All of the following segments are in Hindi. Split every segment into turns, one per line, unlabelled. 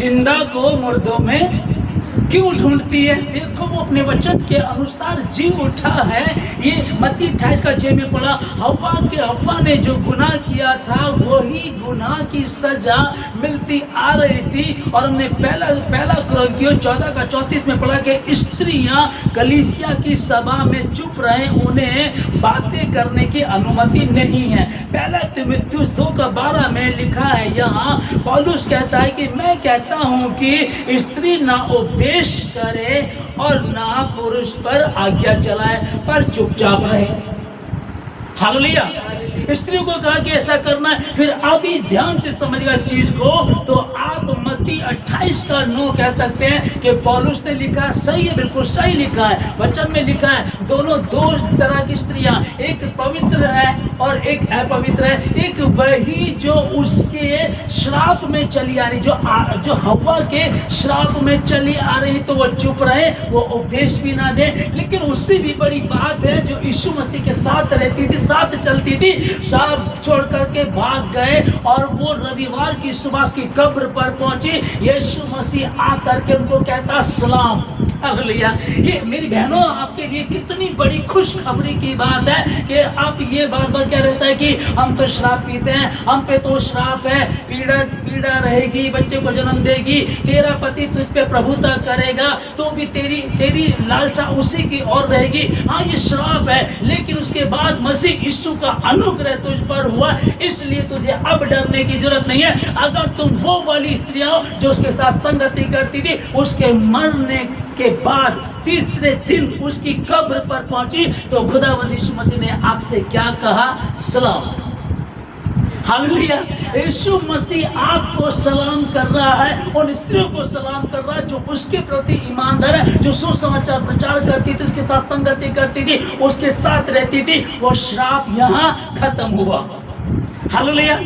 जिंदा को मुर्दों में क्यों ढूंढती है? देखो वो अपने वचन के अनुसार जी उठा है। ये मत्ती 28:6 में पढ़ा, हव्वा ने जो गुनाह किया था वही गुनाह की सजा मिलती आ रही थी। और हमने पहला कुरिन्थियों 14:34 में पढ़ा कि स्त्रियां कलीसिया की सभा में चुप रहे, उन्हें बातें करने की अनुमति नहीं है। पहला तीमुथियुस 2:12 में लिखा है, यहाँ पौलुस कहता है कि मैं कहता हूँ कि स्त्री ना उपदेश करे और ना पुरुष पर आज्ञा चलाए, पर चुपचाप रहे। हालेलुया। स्त्रियों को कहा कि ऐसा करना है। फिर अभी ध्यान से समझिएगा इस चीज को, तो आप मत्ती 28:9 कह सकते हैं कि पौलुस ने लिखा सही है, बिल्कुल सही लिखा है। वचन में लिखा है दोनों दो तरह की स्त्रियां, एक पवित्र है और एक अपवित्र है। एक वही जो उसके श्राप में चली आ रही, जो हव्वा के श्राप में चली आ रही, तो वो चुप रहे, वो उपदेश भी ना दे। लेकिन उससे भी बड़ी बात है जो यीशु मसीह के साथ रहती थी, साथ चलती थी, सब छोड़ करके भाग गए और वो रविवार की सुबह की कब्र पर पहुंची। यीशु मसीह आकर के उनको कहता सलाम। हालेलुया। ये मेरी बहनों आपके लिए कितनी बड़ी खुशखबरी की बात है कि आप ये बार क्या रहता है कि हम तो शराब पीते हैं, हम पे तो श्राप है, पीड़ा रहेगी, बच्चे को जन्म देगी, तेरा पति तुझ पे प्रभुता करेगा, तो भी तेरी लालसा उसी की ओर रहेगी। हाँ ये श्राप है, लेकिन उसके बाद मसीह यीशु का अनुग्रह तुझ पर हुआ, इसलिए तुझे अब डरने की जरूरत नहीं है। अगर तुम वो वाली स्त्रियां हो जो उसके साथ संगति करती थी, उसके मरने के बाद तीसरे दिन उसकी कब्र पर पहुंची, तो खुदावंद यीशु मसीह ने आपसे क्या कहा? सलाम। हालेलुया। यीशु मसीह आपको सलाम कर रहा है, और स्त्रियों को सलाम कर रहा है जो उसके प्रति ईमानदार है, जो सुसमाचार प्रचार करती थी, उसके साथ संगति करती थी, उसके साथ रहती थी। वो श्राप यहाँ खत्म हुआ। हालेलुया।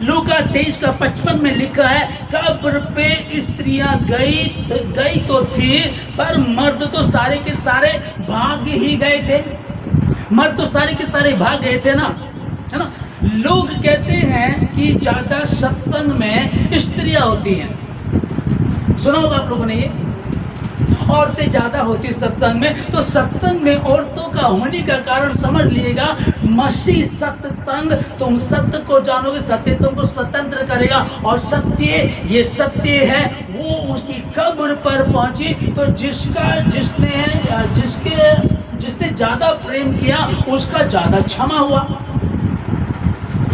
लूका 23:55 में लिखा है, कब्र पे स्त्रियां गई तो थी, पर मर्द तो सारे के सारे भाग ही गए थे। मर्द तो सारे के सारे भाग गए थे ना, है ना। लोग कहते हैं कि ज्यादा सत्संग में स्त्रियां होती हैं, सुना होगा आप लोगों ने ये, औरतें ज्यादा होती सत्संग में। तो सत्संग में औरतों का होने का कारण समझ लीजिएगा, मसीह सत्संग, तुम सत्य को जानोगे, सत्य तुमको स्वतंत्र करेगा। और सत्य, ये सत्य है, वो उसकी कब्र पर पहुंची, तो जिसने ज्यादा प्रेम किया उसका ज्यादा क्षमा हुआ।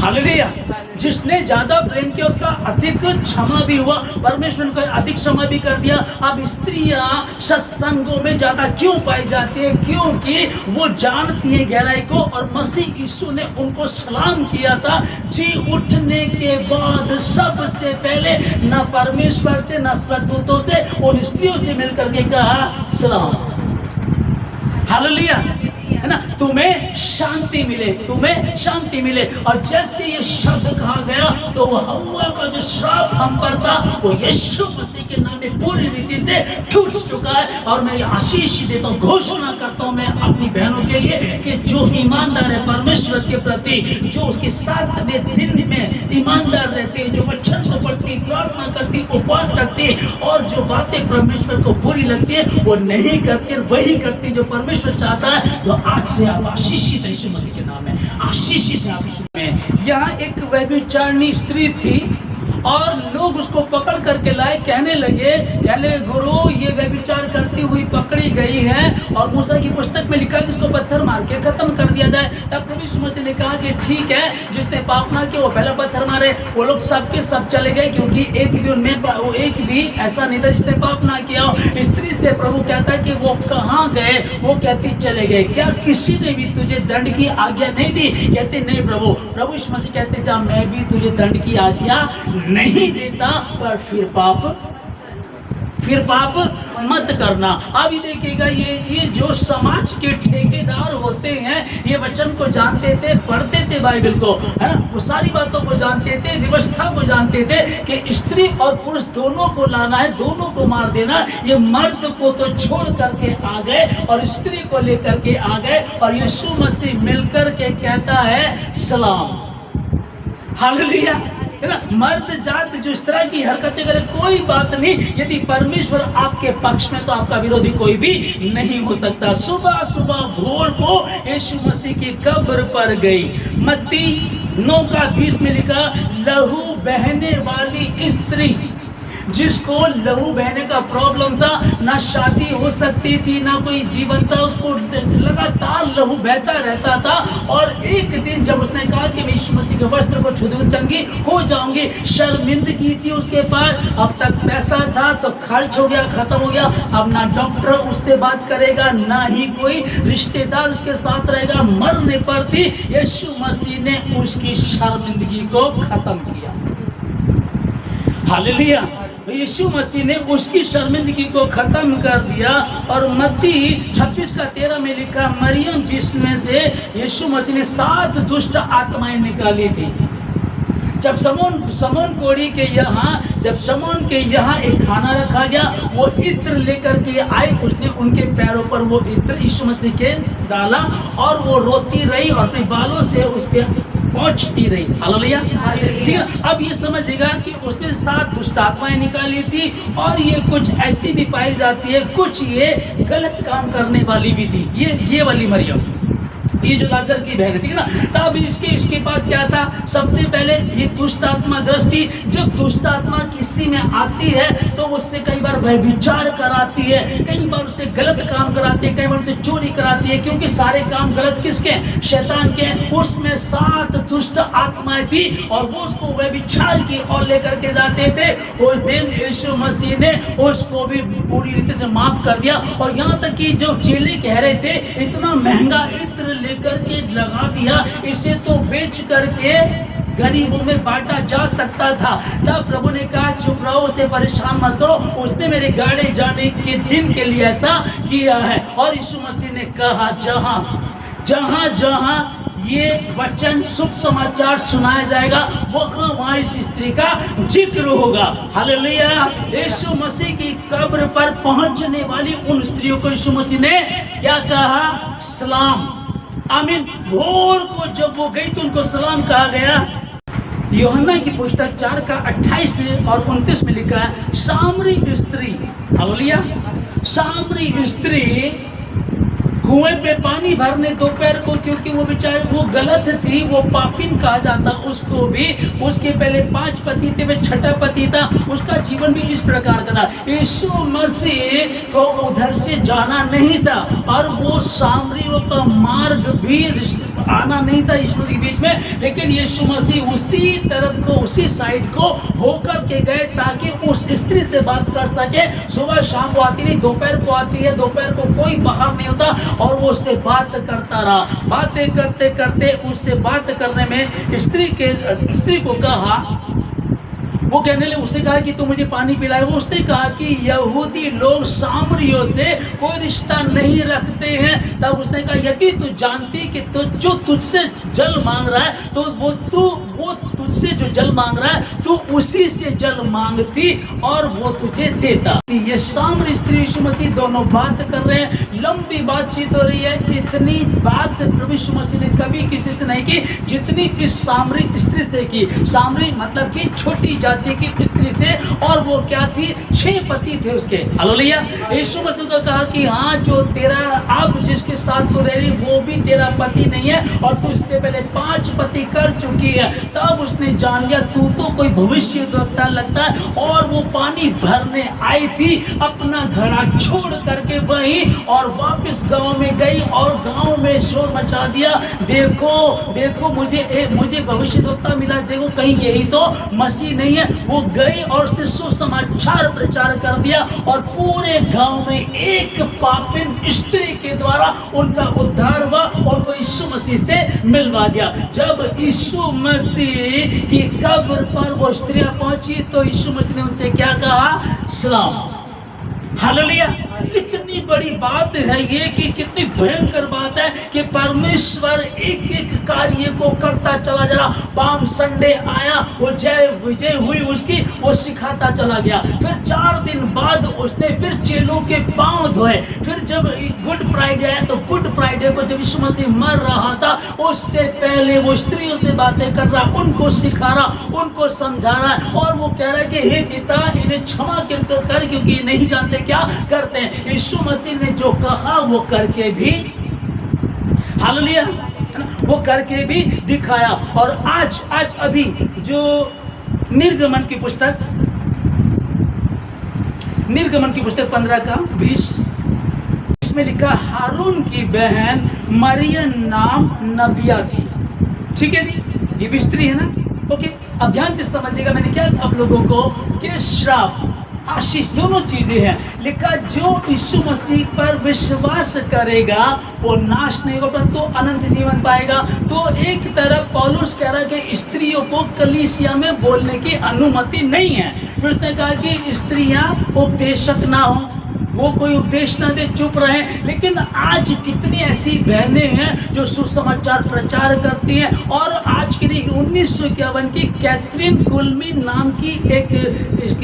हालेलुया। जिसने ज्यादा प्रेम किया उसका अधिक क्षमा भी हुआ, परमेश्वर ने अधिक क्षमा भी कर दिया। अब स्त्रियां सत्संगों में ज्यादा क्यों पाई जाती है? क्योंकि वो जानती है गहराई को, और मसीह यीशु ने उनको सलाम किया था। जी उठने के बाद सबसे पहले न परमेश्वर से न स्वर्गदूतों से, उन स्त्रियों से मिलकर के कहा सलाम। हालेलुया, है ना। तुम्हें शांति मिले, तुम्हें शांति मिले। और जैसे ये शब्द कहा गया, तो हव्वा का जो श्राप हम पर था, वो यीशु मसीह के नाम में पूरी रीति से टूट चुका है। और मैं आशीष देता हूँ, घोषणा करता हूँ मैं अपनी बहनों के लिए कि जो ईमानदार है परमेश्वर के प्रति, जो उसके साथ में दिन में ईमानदार रहते हैं, जो वचन को पढ़ती, प्रार्थना करती, उपवास रखती, और जो बातें परमेश्वर को बुरी लगती है वो नहीं करती, वही करती जो परमेश्वर चाहता है। तो आज से आप आशीषित है यीशु मसीह के नाम में, आशीषित है आप यीशु में। यहाँ एक व्यभिचारिणी स्त्री थी, और लोग उसको पकड़ करके लाए, कहने लगे गुरु ये व्यभिचार करती हुई पकड़ी गई है, और मूसा की पुस्तक में लिखा कि इसको पत्थर मार के खत्म कर दिया जाए। तब प्रभु यीशु मसीह ने कहा कि ठीक है, जिसने पाप ना किया वो पहला पत्थर मारे। वो लोग सबके सब चले गए, क्योंकि एक भी ऐसा नहीं था जिसने पाप ना किया हो। स्त्री से प्रभु कहता है कि वो कहाँ गए? वो कहती चले गए। क्या किसी ने भी तुझे दंड की आज्ञा नहीं दी? कहते नहीं प्रभु। प्रभु यीशु मसीह कहते जा मैं भी तुझे दंड की आज्ञा नहीं देता, पर फिर पाप मत करना। अभी देखिएगा, ये जो समाज के ठेकेदार होते हैं, ये वचन को जानते थे, पढ़ते थे बाइबल को, है ना, वो सारी बातों को जानते थे, व्यवस्था को जानते थे कि स्त्री और पुरुष दोनों को लाना है, दोनों को मार देना। ये मर्द को तो छोड़ करके आ गए और स्त्री को लेकर के आ गए, और यीशु मसीह मिलकर के कहता है सलाम। हालेलुया। है ना। मर्द जात जो इस तरह की हरकतें करे कोई बात नहीं, यदि परमेश्वर आपके पक्ष में तो आपका विरोधी कोई भी नहीं हो सकता। सुबह सुबह भोर को यीशु मसीह की कब्र पर गई। मत्ती 9:20 में लिखा, लहू बहने वाली स्त्री, जिसको लहू बहने का प्रॉब्लम था, ना शादी हो सकती थी ना कोई जीवन था, उसको लगातार लहू बहता रहता था। और एक दिन जब उसने कहा कि मैं यीशु मसीह के वस्त्र को छू दूं चंगी हो जाऊंगी, शर्मिंदगी थी उसके पास। अब तक पैसा था तो खर्च हो गया, खत्म हो गया। अब ना डॉक्टर उससे बात करेगा, ना ही कोई रिश्तेदार उसके साथ रहेगा, मरने पर थी। यीशु मसीह ने उसकी शर्मिंदगी को खत्म किया। हालेलुया। यीशु मसीह ने उसकी शर्मिंदगी को खत्म कर दिया। और मत्ती 26:13 में लिखा, मरियम जिसमें से यीशु मसीह ने 7 दुष्ट आत्माएं निकाली थी। जब समोन कोड़ी के यहाँ एक खाना रखा गया, वो इत्र लेकर के आए, उसने उनके पैरों पर वो इत्र यीशु मसीह के डाला और वो रोती रही और अपने बालों से उसके पहुंचती रही। हालेलुया। ठीक है। अब ये समझिएगा कि उसमें 7 दुष्ट आत्माएं निकाली थी और ये कुछ ऐसी भी पाई जाती है, कुछ ये गलत काम करने वाली भी थी। ये वाली मरियम, ये जो लाजर की बहन है, ठीक है ना। तब इसके पास क्या था, सबसे पहले ये दुष्ट आत्मा ग्रस्त थी। जब दुष्ट आत्मा किसी में आती है तो उससे कई बार व्यभिचार कराती है, कई बार उससे गलत काम कराती है, कई बार उससे चोरी कराती है, क्योंकि सारे काम गलत किसके हैं, शैतान के हैं। उसमें 7 दुष्ट आत्माएं थी और वो उसको व्यभिचार की ओर लेकर के जाते थे। उस दिन यीशु मसीह ने उसको भी पूरी रीति से माफ कर दिया। और यहाँ तक कि जो चेले कह रहे थे इतना महंगा इत्र लेकर के लगा दिया, इसे तो बेच करके गरीबों में बांटा जा सकता था। तब प्रभु ने कहा, चुप रहो, उसे परेशान मत करो, उसने मेरे गाड़े जाने के दिन के लिए ऐसा किया है। और यीशु मसीह ने कहा, जहां जहां ये वचन शुभ समाचार सुनाया जाएगा, वहां इस स्त्री का जिक्र होगा। हालेलुया। यीशु मसीह की कब्र पर पहुंचने वाली उन स्त्रियों को यीशु मसीह ने क्या कहा, सलाम। आमीन। भोर को जब वो गई तो उनको सलाम कहा गया। यूहन्ना की पुस्तक 4:28 और 29 में लिखा है, सामरी स्त्री, हालेलुया, सामरी स्त्री कुएं पे पानी भरने दोपहर को, क्योंकि वो बेचारे वो गलत थी, वो पापिन कहा जाता उसको भी। उसके पहले 5 पति थे, वे 6ठा पति था, उसका जीवन भी इस प्रकार का था। यीशु मसीह को उधर से जाना नहीं था और वो सामरियों का मार्ग भी आना नहीं था यीशु के बीच में, लेकिन यीशु मसीह उसी तरफ को, उसी साइड को होकर के गए ताकि उस स्त्री से बात कर सके। सुबह शाम को आती नहीं, दोपहर को आती है, दोपहर को कोई बाहर नहीं होता और वो उससे बात करता रहा। बातें करते करते उससे बात करने में स्त्री को कहा, वो कहने लगे, उससे कहा कि तू मुझे पानी पिलाए। वो उसने कहा कि यहूदी लोग सामरियों से कोई रिश्ता नहीं रखते हैं। तब उसने कहा, यदि तू जानती कि तो जो तुझसे जल मांग रहा है तो वो तुझसे जो जल मांग रहा है तू उसी से जल मांगती और वो तुझे देता। ये सामरी स्त्री यीशु मसीह दोनों बात कर रहे हैं, लंबी बातचीत हो रही है। इतनी बात प्रभु यीशु मसीह ने कभी किसी से नहीं की जितनी इस सामरी स्त्री से की। सामरी मतलब कि छोटी जाति की स्त्री से, और वो क्या थी, 6 पति थे उसके। हालेलुया। यीशु मसीह को कहा कि हाँ, जो तेरा अब जिसके साथ तू रह रही वो भी तेरा पति नहीं है और तू इससे पहले 5 पति कर चुकी है। तब उसने जान लिया तू तो कोई भविष्यद्वक्ता लगता है। और वो पानी भरने आई थी, अपना घड़ा छोड़ करके वहीं और वापस गांव में गई और गांव में शोर मचा दिया, देखो मुझे भविष्यद्वक्ता मिला, देखो कहीं यही तो मसीह नहीं है। वो गई और उसने सुसमाचार प्रचार कर दिया और पूरे गांव में एक पापिन स्त्री के द्वारा उनका उद्धार हुआ और को यीशु मसीह से मिलवा दिया। जब यीशु मसीह की कब्र पर वो स्त्रियां पहुंची तो यीशु मसीह ने उनसे क्या कहा, सलाम। हालेलुया। कितनी बड़ी बात है ये, कि कितनी भयंकर बात है कि परमेश्वर एक एक कार्य को करता चला जा रहा। पाम संडे आया, वो जय विजय हुई उसकी, वो सिखाता चला गया। फिर 4 दिन बाद उसने फिर चेलों के पांव धोए। फिर जब गुड फ्राइडे आया तो गुड फ्राइडे को जब यीशु मसीह मर रहा था, उससे पहले वो स्त्रियों से बातें कर रहा, उनको सिखा रहा, उनको समझा रहा है, और वो कह रहा है कि हे पिता, इन्हें क्षमा कर, क्योंकि ये नहीं जानते क्या करते हैं। यीशु मसीह ने जो कहा वो करके भी, हालेलुया, वो करके भी दिखाया। और आज अभी जो निर्गमन की पुस्तक 15 का 20, इसमें लिखा हारून की बहन मरियम नाम नबिया थी। ठीक है जी, ये भी स्त्री है ना। ओके, अब ध्यान से समझिएगा, मैंने क्या आप लोगों को कि श्राप आशीष दोनों चीजें हैं। लिखा जो यीशु मसीह पर विश्वास करेगा वो नाश नहीं होगा परंतु अनंत जीवन पाएगा। तो एक तरफ पौलुस कह रहा है कि स्त्रियों को कलीसिया में बोलने की अनुमति नहीं है। फिर उसने कहा कि स्त्रियां उपदेशक ना हो, वो कोई उपदेश ना दे, चुप रहे। लेकिन आज कितनी ऐसी बहनें हैं जो सुसमाचार प्रचार करती हैं। और आज की नहीं, 1951 की कैथरीन कुलमिन नाम की एक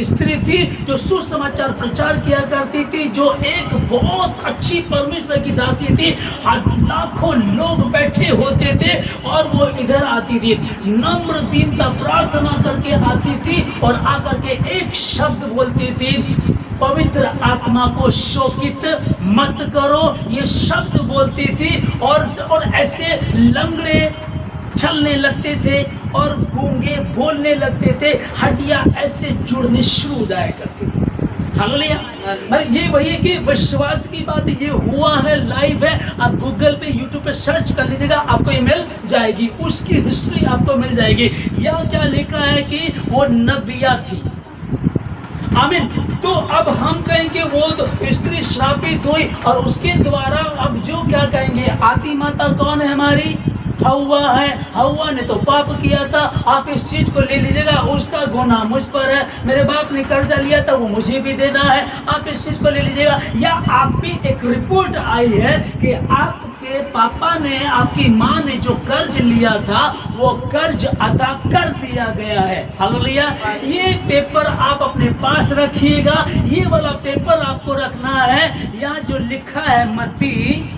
स्त्री थी जो सुसमाचार प्रचार किया करती थी, जो एक बहुत अच्छी परमेश्वर की दासी थी। लाखों लोग बैठे होते थे और वो इधर आती थी, नम्र दीनता प्रार्थना करके आती थी और आकर के एक शब्द बोलती थी, पवित्र आत्मा को शोकित मत करो, ये शब्द बोलती थी। और ऐसे लंगड़े चलने लगते थे और गूंगे बोलने लगते थे, हड्डियां ऐसे जुड़ने शुरू हो जाया करती थी। हालेलुया। ये वही है कि विश्वास की बात, ये हुआ है, लाइव है। आप गूगल पे यूट्यूब पे सर्च कर लीजिएगा, आपको ये मिल जाएगी, उसकी हिस्ट्री आपको मिल जाएगी। या क्या लिखा है कि वो नबिया थी। आमीन। तो अब हम कहेंगे वो तो स्त्री श्रापित हुई और उसके द्वारा अब जो क्या कहेंगे, आदि माता कौन है हमारी? हव्वा है। हव्वा ने तो पाप किया था। आप इस चीज को ले लीजिएगा, उसका गुनाह मुझ पर है। मेरे बाप ने कर्जा लिया था, वो मुझे भी देना है, आप इस चीज को ले लीजिएगा। या आप भी एक रिपोर्ट आई है कि आपके पापा ने, आपकी माँ ने जो कर्ज लिया था वो कर्ज अदा कर दिया गया है। हालेलुया। ये पेपर आप अपने पास रखिएगा, ये वाला पेपर आपको रखना है। यहाँ जो लिखा है मत्ती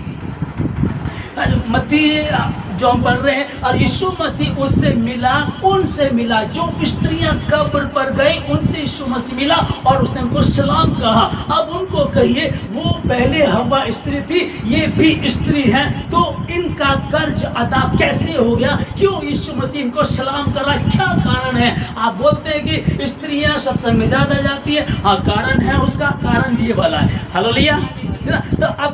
जो हम पढ़ रहे हैं, और यीशु मसीह उससे मिला, उनसे मिला जो स्त्रियां कब्र पर गई, उनसे यीशु मसीह मिला और उसने उनको सलाम कहा। अब उनको कहिए, वो पहले हव्वा स्त्री थी, ये भी स्त्री हैं, तो इनका कर्ज अदा कैसे हो गया? क्यों यीशु मसीह इनको सलाम कर रहा? क्या कारण है? आप बोलते हैं कि स्त्रियां सत्संग में ज्यादा जाती है। हाँ, कारण है, उसका कारण ये वाला है। हालेलुया। तो अब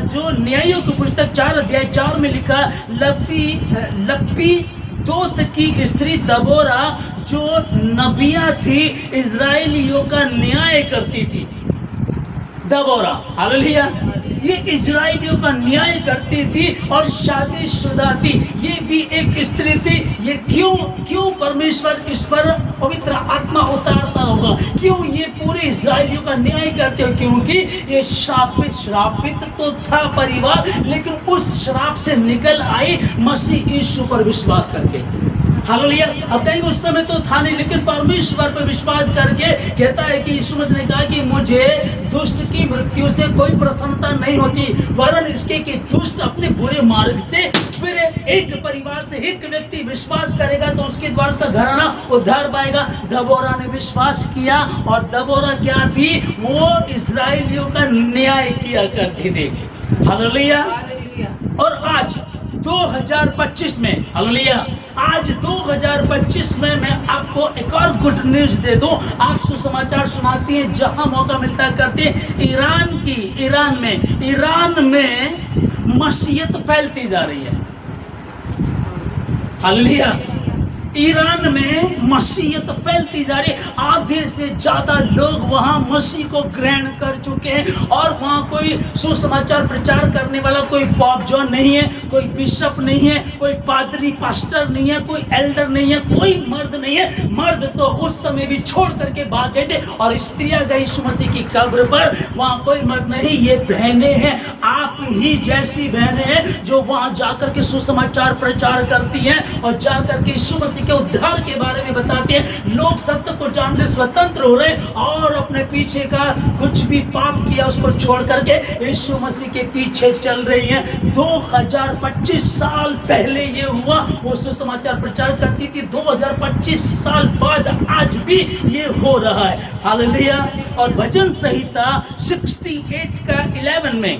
जो न्यायों की पुस्तक 4 अध्याय 4 में लिखा, लप्पी दोत की स्त्री दबोरा जो नबिया थी, इजराइलियों का न्याय करती थी। दबोरा, हालेलुया, ये इजराइलियों का न्याय करती थी और शादीशुदा थी। ये भी एक स्त्री थी। ये क्यों परमेश्वर इस पर पवित्र आत्मा उतारता होगा? क्यों ये पूरे इजराइलियों का न्याय करते हो? क्योंकि ये श्रापित तो था परिवार, लेकिन उस श्राप से निकल आई मसीह यीशु पर विश्वास करके। हालेलुया। अब कहेंगे उस समय तो था नहीं, लेकिन परमेश्वर पर विश्वास करके कहता है कि यीशु मसीह ने कहा कि मुझे दुष्ट की मृत्यु से कोई प्रसन्नता नहीं होती, वरन इसके कि दुष्ट अपने बुरे मार्ग से फिर एक परिवार से एक व्यक्ति विश्वास करेगा तो उसके द्वारा उसका घराना उद्धार पाएगा। दबोरा ने विश्वास किया, और दबोरा क्या थी? वो इजराइलियों का न्याय किया करती थी। हालेलुया। और आज 2025 में, हालेलुया, आज 2025 में मैं आपको एक और गुड न्यूज दे दूं। आप सुसमाचार सुनाती हैं, जहां मौका मिलता करते हैं। ईरान में मसीहत फैलती जा रही है। हालेलुया। ईरान में मसीहत फैलती जा रही है। आधे से ज्यादा लोग वहां मसीह को ग्रहण कर चुके हैं और वहां कोई सुसमाचार प्रचार करने वाला कोई पॉप जॉन नहीं है, कोई बिशप नहीं है, कोई पादरी पास्टर नहीं है, कोई एल्डर नहीं है, कोई मर्द नहीं है। मर्द तो उस समय भी छोड़ करके भाग गए थे और स्त्रियां गई यीशु मसीह की कब्र पर। वहां कोई मर्द नहीं, ये बहनें हैं, आप ही जैसी बहनें हैं जो वहां जाकर के सुसमाचार प्रचार करती हैं और जाकर के यीशु मसीह के उद्धार के बारे में बताते हैं। लोग सत्य को जानने स्वतंत्र हो रहे और अपने पीछे का कुछ भी पाप किया उसको छोड़ करके यीशु मसीह के पीछे चल रही हैं। 2025 साल पहले ये हुआ, वो सुसमाचार प्रचार करती थी। 2025 साल बाद आज भी ये हो रहा है। हालेलुया। और भजन संहिता 68 का 11 में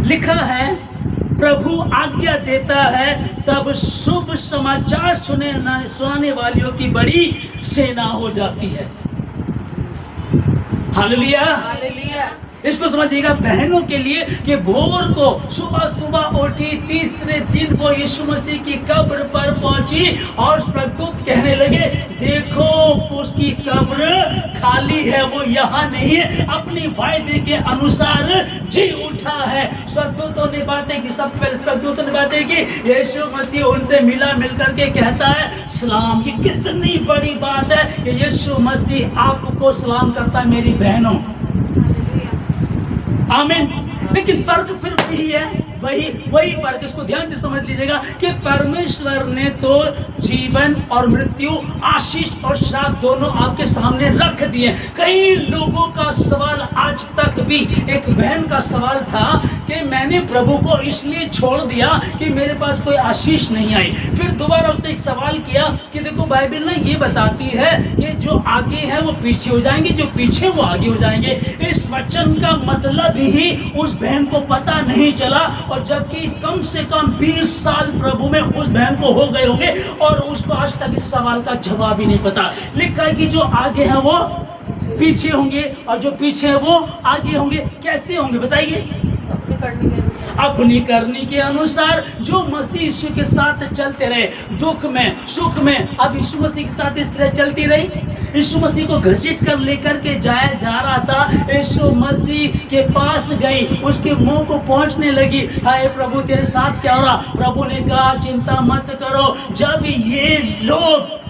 लिखा है, प्रभु आज्ञा देता है तब शुभ समाचार सुनाने वालियों की बड़ी सेना हो जाती है। हालेलुया। इसको समझिएगा बहनों के लिए कि भोर को सुबह सुबह उठी, तीसरे दिन को यीशु मसीह की कब्र पर पहुंची और स्वर्गदूत कहने लगे, देखो उसकी कब्र खाली है, वो यहाँ नहीं है, अपनी वायदे के अनुसार जी उठा है। स्वर्गदूतों ने बातें की, सबसे पहले स्वर्गदूतों ने बातें की, यीशु मसीह उनसे मिल करके कहता है सलाम। ये कितनी बड़ी बात है कि यीशु मसीह आपको सलाम करता है मेरी बहनों। आमीन। लेकिन फर्क फिर वही है, वही फर्क, इसको ध्यान से समझ लीजिएगा कि परमेश्वर ने तो जीवन और मृत्यु, आशीष और श्राप दोनों आपके सामने रख दिए। कई लोगों का सवाल आज तक भी, एक बहन का सवाल था कि मैंने प्रभु को इसलिए छोड़ दिया कि मेरे पास कोई आशीष नहीं आई। फिर दोबारा उसने एक सवाल किया कि देखो बाइबल ना ये बताती है कि जो आगे है वो पीछे हो जाएंगे, जो पीछे वो आगे हो जाएंगे। इस वचन का मतलब ही उस बहन को पता नहीं चला, और जबकि कम से कम 20 साल प्रभु में उस बहन को हो गए होंगे और उसको आज तक इस सवाल का जवाब ही नहीं पता। लिखा है कि जो आगे है वो पीछे होंगे और जो पीछे है वो आगे होंगे। कैसे होंगे बताइए? अपनी करनी के अनुसार। जो मसीह यीशु के साथ चलते रहे, दुख में सुख में, अब यीशु मसीह के साथ इस तरह चलती रही। यीशु मसीह को घसीट कर लेकर के जाया जा रहा था, यीशु मसीह के पास गई, उसके मुंह को पहुंचने लगी, हाय प्रभु तेरे साथ क्या हो रहा? प्रभु ने कहा चिंता मत करो। जब ये लोग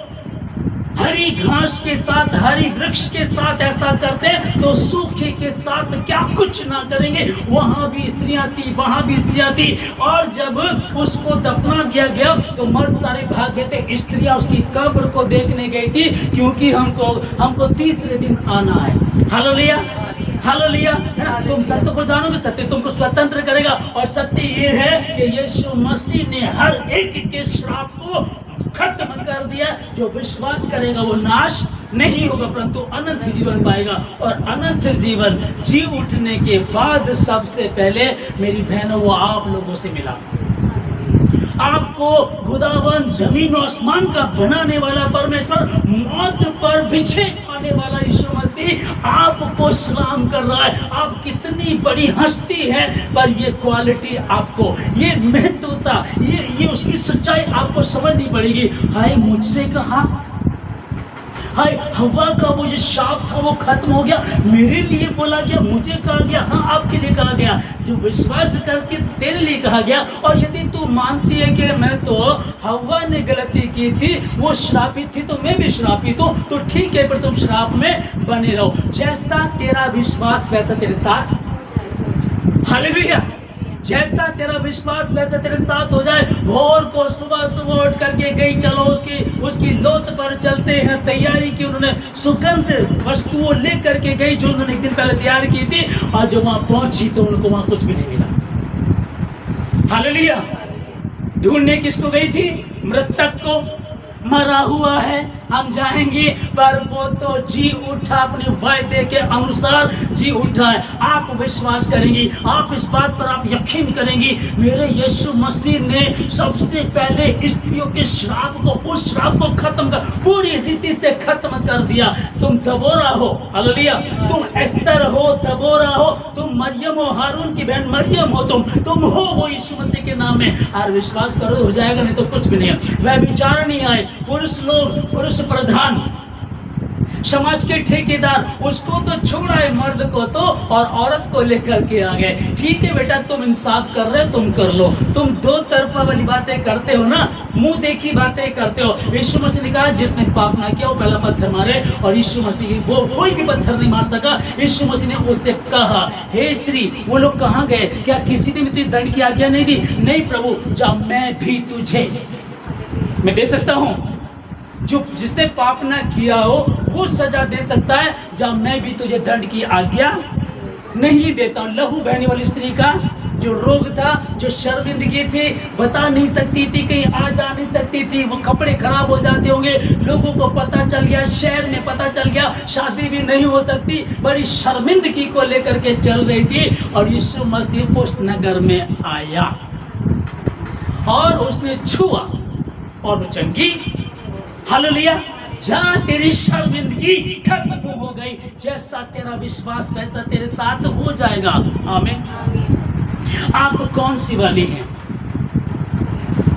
हरी घास के साथ, हरी वृक्ष के साथ ऐसा करते तो सूखे के साथ क्या कुछ ना करेंगे। वहां भी स्त्रियां थी, वहां भी स्त्रियां थी। और जब उसको दफना दिया गया तो मर्द सारे भाग गए थे, स्त्रियां उसकी कब्र को देखने गई थी, क्योंकि हमको तीसरे दिन आना है। Hallelujah, hallelujah. है ना? तुम सत्य को जानोगे, सत्य तुमको स्वतंत्र करेगा। और सत्य ये है कि यीशु मसीह ने हर एक के श्राप को खत्म कर दिया। जो विश्वास करेगा वो नाश नहीं होगा परंतु अनंत जीवन पाएगा। और अनंत जीवन जी उठने के बाद सबसे पहले मेरी बहनों वो आप लोगों से मिला। आपको खुदावन जमीन और आसमान का बनाने वाला परमेश्वर, मौत पर विजय पाने वाला यीशु मसीह आपको सलाम कर रहा है। आप कितनी बड़ी हस्ती है, पर ये क्वालिटी आपको, ये महत्वता, ये उसकी सच्चाई आपको समझनी पड़ेगी। हाय मुझसे कहा, हाय हवा का वो जो शाप था वो खत्म हो गया, मेरे लिए बोला गया, मुझे कहा गया, हाँ आपके लिए कहा गया। जो विश्वास करके तेरे लिए कहा गया। और यदि तू मानती है कि मैं तो हवा ने गलती की थी, वो श्रापित थी तो मैं भी श्रापित हूँ, तो ठीक है, पर तुम श्राप में बने रहो। जैसा तेरा विश्वास वैसा तेरे साथ। हालेलुया। जैसा तेरा विश्वास वैसा तेरे साथ हो जाए। भोर को सुबह सुबह उठ करके गई, चलो उसकी लोथ पर चलते हैं। तैयारी की उन्होंने, सुगंध वस्तुओं ले करके गई जो उन्होंने एक दिन पहले तैयार की थी, और जब वहां पहुंची तो उनको वहां कुछ भी नहीं मिला। हालेलुया। ढूंढने किसको गई थी? मृतक को। मरा हुआ है, हम जाएंगे, पर वो तो जी उठा, अपने वायदे के अनुसार जी उठा है। आप विश्वास करेंगी, आप इस बात पर आप यकीन करेंगी, मेरे यीशु मसीह ने सबसे पहले स्त्रियों के श्राप को, उस श्राप को खत्म कर, पूरी रीति से खत्म कर दिया। तुम दबोरा हो, हालेलुया, तुम एस्तर हो, दबोरा हो, तुम मरियम हो, हारून की बहन मरियम हो, तुम हो वो यीशु मसीह के नाम में। और विश्वास करो हो जाएगा, नहीं तो कुछ भी नहीं है। वह विचार नहीं आए, पुरुष लोग, पुरुष प्रधान, समाज के ठेकेदार, उसको तो छोड़ा है, मर्द को तो, और औरत को लेकर के आ गए। ठीक है बेटा, तुम इंसाफ कर रहे हो, तुम कर लो, तुम दो तरफा वाली बातें करते हो ना, मुंह देखी बातें करते हो। यीशु मसीह ने कहा जिसने पाप ना किया वो पहला पत्थर मारे, और यीशु मसीह वो कोई भी पत्थर नहीं मार सका। यीशु मसीह ने उससे कहा, हे स्त्री, वो लोग कहाँ गए? क्या किसी ने भी तुझे दंड की आज्ञा नहीं दी? नहीं प्रभु, जा मैं भी तुझे मैं दे सकता हूँ, जो जिसने पाप ना किया हो वो सजा दे सकता है, जब मैं भी तुझे दंड की आज्ञा नहीं देता हूं। लहू बहने वाली स्त्री का जो रोग था, जो शर्मिंदगी थी, बता नहीं सकती थी, कहीं आ जा नहीं सकती थी, वो कपड़े खराब हो जाते होंगे, लोगों को पता चल गया, शहर में पता चल गया, शादी भी नहीं हो सकती, बड़ी शर्मिंदगी को लेकर के चल रही थी। और यीशु मसीह उस नगर में आया और उसने छुआ और वो चंगी, हालेलुया। जा तेरी शर्मिंदगी खत्म हो गई, जैसा तेरा विश्वास वैसा तेरे साथ हो जाएगा। आमीन। आप कौन सी वाली हैं?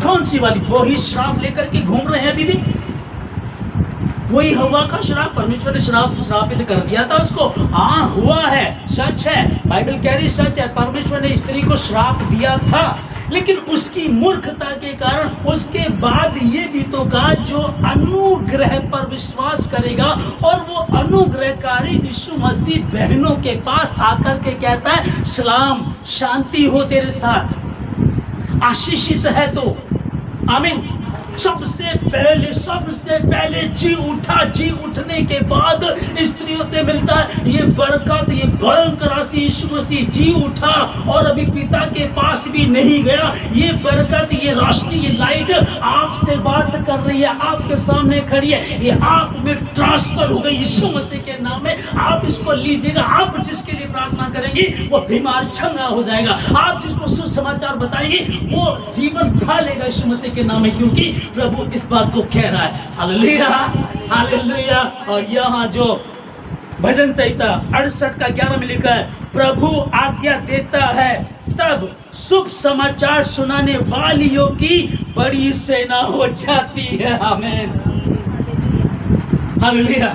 कौन सी वाली? वही श्राप लेकर के घूम रहे हैं अभी भी, वही हवा का श्राप, परमेश्वर ने श्रापित कर दिया था उसको। हाँ हुआ है, सच है, बाइबल कह रही सच है, परमेश्वर ने स्त्री को श्राप दिया था, लेकिन उसकी मूर्खता के कारण उसके बाद ये भी तो कहा, जो अनुग्रह पर विश्वास करेगा, और वो अनुग्रहकारी यीशु मसीह बहनों के पास आकर के कहता है, सलाम, शांति हो तेरे साथ, आशीषित है तो। आमीन। सबसे पहले जी उठा, जी उठने के बाद स्त्रियों से मिलता है ये बरकत, ये भयंकर राशि। यीशु मसीह जी उठा और अभी पिता के पास भी नहीं गया। ये बरकत, ये रोशनी, ये लाइट आपसे बात कर रही है, आपके सामने खड़ी है, ये आप में ट्रांसफर हो गई यीशु मसीह के नाम में। आप इसको लीजिएगा, आप जिसके लिए प्रार्थना करेंगी वो बीमार चंगा हो जाएगा, आप जिसको सुसमाचार बताएंगी वो जीवन खा लेगा यीशु मसीह के नाम में, क्योंकि प्रभु इस बात को कह रहा है। Hallelujah, hallelujah. और यहाँ जो भजन संहिता 68 का 11 में लिखा है, प्रभु आज्ञा देता है तब शुभ समाचार सुनाने वालियों की बड़ी सेना हो जाती है। आमीन, हालेलुया।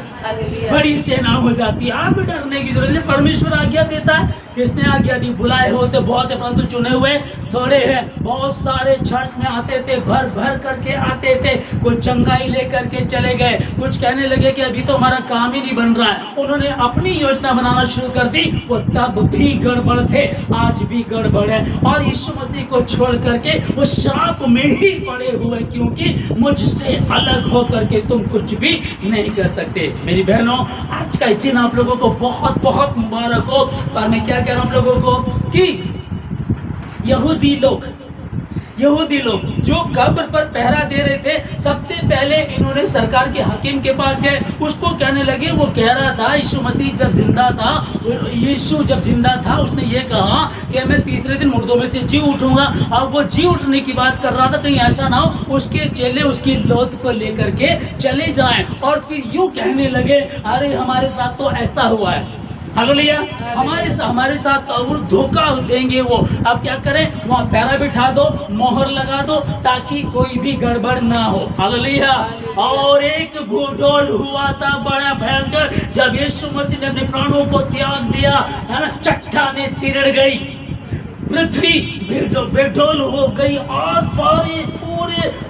बड़ी सेना हो जाती है। आप डरने की जरूरत है, परमेश्वर आज्ञा देता है। किसने आज्ञा दी? बुलाए होते बहुत है, परंतु चुने हुए थोड़े हैं। बहुत सारे चर्च में आते थे, भर भर करके आते थे, कुछ चंगाई लेकर के चले गए, कुछ कहने लगे कि अभी तो हमारा काम ही नहीं बन रहा है, उन्होंने अपनी योजना बनाना शुरू कर दी। वो तब भी गड़बड़ थे, आज भी गड़बड़ है, और यीशु मसीह को छोड़ करके वो श्राप में ही पड़े हुए, क्योंकि मुझसे अलग होकर के तुम कुछ भी नहीं कर सकते। मेरी बहनों, आज का दिन आप लोगों को बहुत बहुत मुबारक हो। पर मैं क्या कह रहा हूं आप लोगों को कि यहूदी लोग जो कब्र पर पहरा दे रहे थे, सबसे पहले इन्होंने सरकार के हाकिम के पास गए, उसको कहने लगे, वो कह रहा था यीशु मसीह जब जिंदा था उसने ये कहा कि मैं तीसरे दिन मुर्दों में से जी उठूंगा। अब वो जी उठने की बात कर रहा था, कहीं ऐसा ना हो उसके चेले उसकी लौत को लेकर के चले जाएं, और फिर यूं कहने लगे, अरे हमारे साथ तो ऐसा हुआ है, हालेलुया, हमारे साथ और धोखा देंगे वो। अब क्या करें? वहाँ पैरा बिठा दो, मोहर लगा दो, ताकि कोई भी गड़बड़ ना हो। हालेलुया। और एक भूडोल हुआ था बड़ा भयंकर, जब यीशु मसीह ने अपने प्राणों को त्याग दिया, है ना, चट्टानें तिरड़ गई, पृथ्वी बेडोल हो गई, और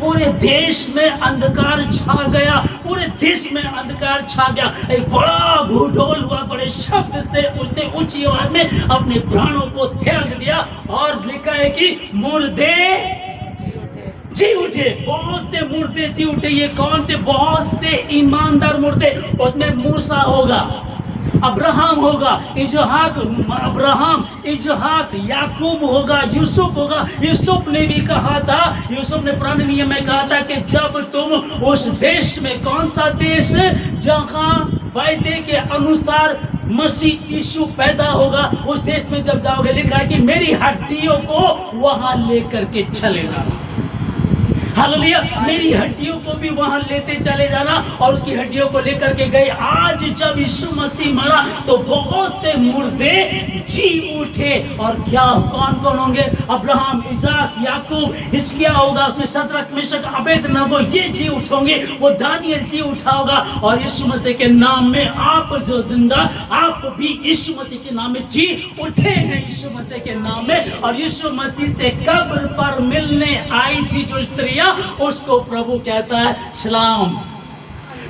पूरे देश में अंधकार छा गया, पूरे देश में अंधकार छा गया। एक बड़ा भूडोल हुआ, बड़े शब्द से उसने ऊंची आवाज में अपने प्राणों को त्याग दिया, और लिखा है कि मुर्दे जी उठे। बहुत से मुर्दे जी उठे। ये कौन से? बहुत से ईमानदार मुर्दे। उसमें मूसा होगा, अब्राहम होगा, इजहाक, अब्राहम, इजहाक, याकूब होगा, यूसुफ होगा। यूसुफ ने भी कहा था, यूसुफ ने पुराने नियम में कहा था कि जब तुम उस देश में, कौन सा देश, जहां वायदे के अनुसार मसीह यीशु पैदा होगा, उस देश में जब जाओगे, लिखा है कि मेरी हड्डियों को वहां लेकर के चलेगा। हालेलुया, मेरी हड्डियों को भी वहां लेते चले जाना। और उसकी हड्डियों को लेकर के गए। आज जब यीशु मसीह मरा तो बहुत से मुर्दे जी उठे। और क्या, कौन कौन होंगे? अब्राहम, इसाक, याकूब, हिजकिय्याह होगा, उसमें शद्रक, मेशक, अबेदनगो, ये जी उठोगे। वो दानियल जी उठा होगा। और यीशु मसीह के नाम में आप जो जिंदा, आप भी यीशु मसीह के नाम में जी उठे हैं, यीशु मसीह के नाम में। और यीशु मसीह से कब्र पर मिलने आई थी जो स्त्रियां, उसको प्रभु कहता है सलाम।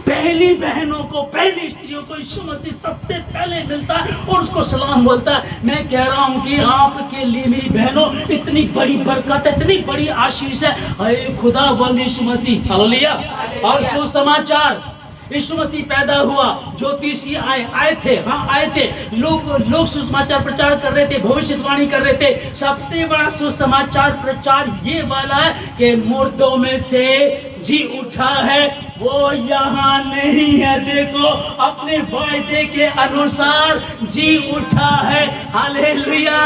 पहली बहनों को, पहली स्त्रियों को यीशु मसीह सबसे पहले मिलता है और उसको सलाम बोलता है। मैं कह रहा हूं कि आपके लिए मेरी बहनों इतनी बड़ी बरकत है, इतनी बड़ी आशीष है। अरे खुदा बंद यीशु मसीह, हालेलुया। और सुसमाचार, यीशु मसीह पैदा हुआ, ज्योतिषी आए थे, हाँ आए थे। लोग सुसमाचार प्रचार कर रहे थे, भविष्यवाणी कर रहे थे। सबसे बड़ा सुसमाचार प्रचार ये वाला है कि मुर्दों में से जी उठा है, वो यहाँ नहीं है। देखो, अपने वायदे के अनुसार जी उठा है। हालेलुया।